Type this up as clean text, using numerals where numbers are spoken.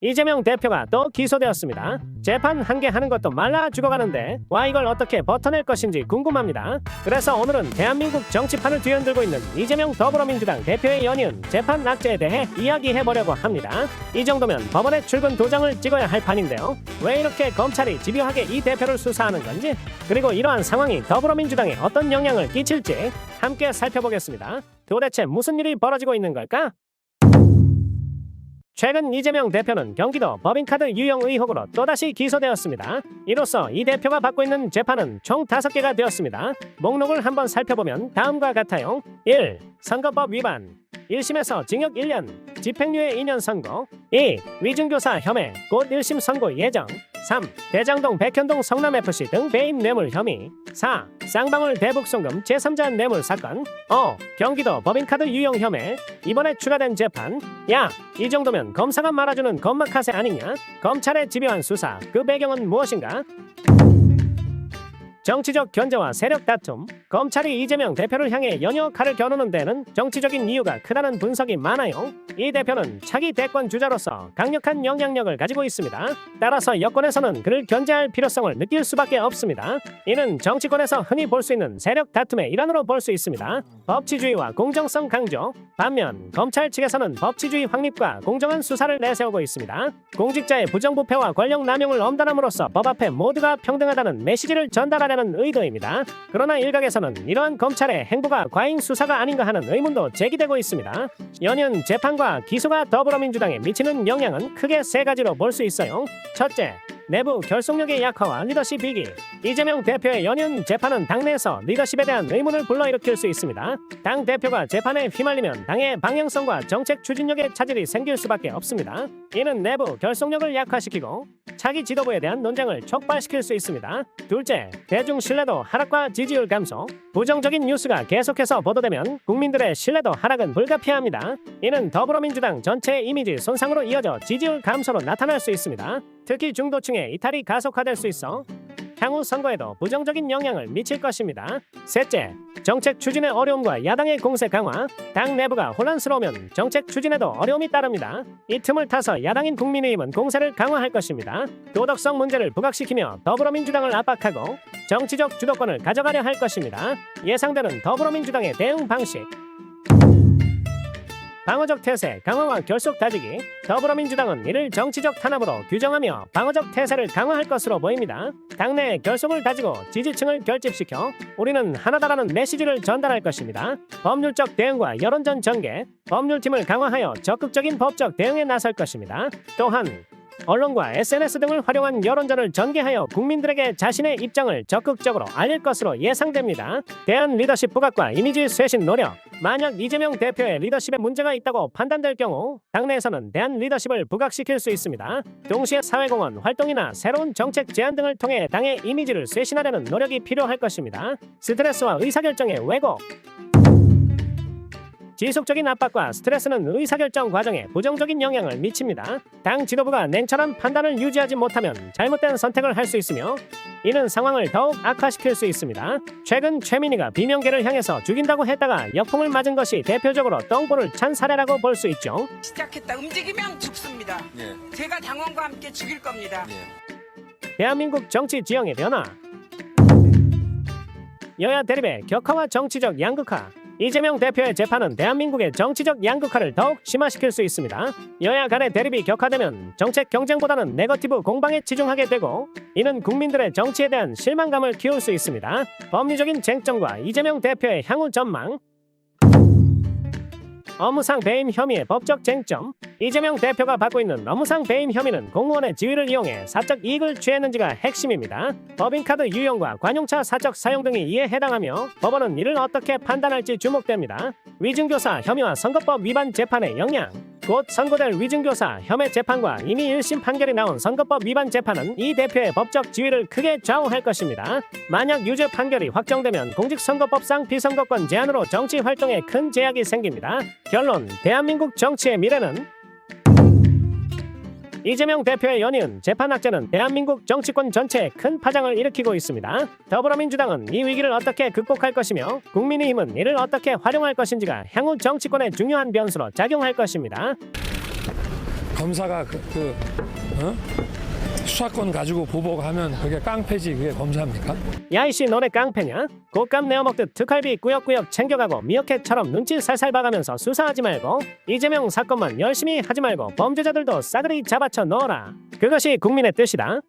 이재명 대표가 또 기소되었습니다. 재판 한 개 하는 것도 말라 죽어가는데 와 이걸 어떻게 버텨낼 것인지 궁금합니다. 그래서 오늘은 대한민국 정치판을 뒤흔들고 있는 이재명 더불어민주당 대표의 연이은 재판 낙제에 대해 이야기해보려고 합니다. 이 정도면 법원에 출근 도장을 찍어야 할 판인데요. 왜 이렇게 검찰이 집요하게 이 대표를 수사하는 건지, 그리고 이러한 상황이 더불어민주당에 어떤 영향을 끼칠지 함께 살펴보겠습니다. 도대체 무슨 일이 벌어지고 있는 걸까? 최근 이재명 대표는 경기도 법인카드 유용 의혹으로 또다시 기소되었습니다. 이로써 이 대표가 받고 있는 재판은 총 5개가 되었습니다. 목록을 한번 살펴보면 다음과 같아요. 1. 선거법 위반 1심에서 징역 1년, 집행유예 2년 선고. 2. 위증교사 혐의, 곧 1심 선고 예정. 3. 대장동 백현동 성남FC 등 배임 뇌물 혐의. 4. 쌍방울 대북송금 제3자 뇌물 사건. 5. 경기도 법인카드 유용 혐의. 이번에 추가된 재판. 야, 이 정도면 검사가 말아주는 건마카세 아니냐? 검찰의 집요한 수사, 그 배경은 무엇인가? 정치적 견제와 세력 다툼. 검찰이 이재명 대표를 향해 연이어 칼을 겨누는 데는 정치적인 이유가 크다는 분석이 많아요. 이 대표는 차기 대권 주자로서 강력한 영향력을 가지고 있습니다. 따라서 여권에서는 그를 견제할 필요성을 느낄 수밖에 없습니다. 이는 정치권에서 흔히 볼 수 있는 세력 다툼의 일환으로 볼 수 있습니다. 법치주의와 공정성 강조. 반면 검찰 측에서는 법치주의 확립과 공정한 수사를 내세우고 있습니다. 공직자의 부정부패와 권력 남용을 엄단함으로써 법 앞에 모두가 평등하다는 메시지를 전달하려는 의도입니다. 그러나 일각에서는 이러한 검찰의 행보가 과잉 수사가 아닌가 하는 의문도 제기되고 있습니다. 연이은 재판과 기소가 더불어민주당에 미치는 영향은 크게 3가지로 볼 수 있어요. 첫째, 내부 결속력의 약화와 리더십 위기. 이재명 대표의 연이은 재판은 당내에서 리더십에 대한 의문을 불러일으킬 수 있습니다. 당 대표가 재판에 휘말리면 당의 방향성과 정책 추진력에 차질이 생길 수밖에 없습니다. 이는 내부 결속력을 약화시키고 차기 지도부에 대한 논쟁을 촉발시킬 수 있습니다. 둘째, 대중 신뢰도 하락과 지지율 감소. 부정적인 뉴스가 계속해서 보도되면 국민들의 신뢰도 하락은 불가피합니다. 이는 더불어민주당 전체의 이미지 손상으로 이어져 지지율 감소로 나타날 수 있습니다. 특히 중도층의 이탈이 가속화될 수 있어 향후 선거에도 부정적인 영향을 미칠 것입니다. 셋째, 정책 추진의 어려움과 야당의 공세 강화. 당 내부가 혼란스러우면 정책 추진에도 어려움이 따릅니다. 이 틈을 타서 야당인 국민의힘은 공세를 강화할 것입니다. 도덕성 문제를 부각시키며 더불어민주당을 압박하고 정치적 주도권을 가져가려 할 것입니다. 예상되는 더불어민주당의 대응 방식. 방어적 태세 강화와 결속 다지기. 더불어민주당은 이를 정치적 탄압으로 규정하며 방어적 태세를 강화할 것으로 보입니다. 당내의 결속을 다지고 지지층을 결집시켜 우리는 하나다라는 메시지를 전달할 것입니다. 법률적 대응과 여론전 전개. 법률팀을 강화하여 적극적인 법적 대응에 나설 것입니다. 또한 언론과 SNS 등을 활용한 여론전을 전개하여 국민들에게 자신의 입장을 적극적으로 알릴 것으로 예상됩니다. 대한 리더십 부각과 이미지 쇄신 노력. 만약 이재명 대표의 리더십에 문제가 있다고 판단될 경우 당내에서는 대한 리더십을 부각시킬 수 있습니다. 동시에 사회공헌 활동이나 새로운 정책 제안 등을 통해 당의 이미지를 쇄신하려는 노력이 필요할 것입니다. 스트레스와 의사결정의 왜곡. 지속적인 압박과 스트레스는 의사결정 과정에 부정적인 영향을 미칩니다. 당 지도부가 냉철한 판단을 유지하지 못하면 잘못된 선택을 할 수 있으며 이는 상황을 더욱 악화시킬 수 있습니다. 최근 최민희가 비명계를 향해서 죽인다고 했다가 역풍을 맞은 것이 대표적으로 똥볼을 찬 사례라고 볼 수 있죠. 시작했다 움직이면 죽습니다. 제가 당원과 함께 죽일 겁니다. 대한민국 정치 지형의 변화. 여야 대립의 격화와 정치적 양극화. 이재명 대표의 재판은 대한민국의 정치적 양극화를 더욱 심화시킬 수 있습니다. 여야 간의 대립이 격화되면 정책 경쟁보다는 네거티브 공방에 치중하게 되고 이는 국민들의 정치에 대한 실망감을 키울 수 있습니다. 법리적인 쟁점과 이재명 대표의 향후 전망. 업무상 배임 혐의의 법적 쟁점. 이재명 대표가 받고 있는 업무상 배임 혐의는 공무원의 지위를 이용해 사적 이익을 취했는지가 핵심입니다. 법인카드 유용과 관용차 사적 사용 등이 이에 해당하며 법원은 이를 어떻게 판단할지 주목됩니다. 위증교사 혐의와 선거법 위반 재판의 영향. 곧 선고될 위증교사 혐의 재판과 이미 1심 판결이 나온 선거법 위반 재판은 이 대표의 법적 지위를 크게 좌우할 것입니다. 만약 유죄 판결이 확정되면 공직선거법상 비선거권 제한으로 정치 활동에 큰 제약이 생깁니다. 결론, 대한민국 정치의 미래는 이재명 대표의 연이은 재판 낙제는 대한민국 정치권 전체에 큰 파장을 일으키고 있습니다. 더불어민주당은 이 위기를 어떻게 극복할 것이며 국민의힘은 이를 어떻게 활용할 것인지가 향후 정치권의 중요한 변수로 작용할 것입니다. 검사가 어? 수사권 가지고 보복하면 그게 깡패지, 그게 검사입니까? 야이씨 너네 깡패냐? 곶감 내어먹듯 특활비 꾸역꾸역 챙겨가고 미어캣처럼 눈치 살살 봐가면서 수사하지 말고 이재명 사건만 열심히 하지 말고 범죄자들도 싸그리 잡아쳐 넣어라. 그것이 국민의 뜻이다.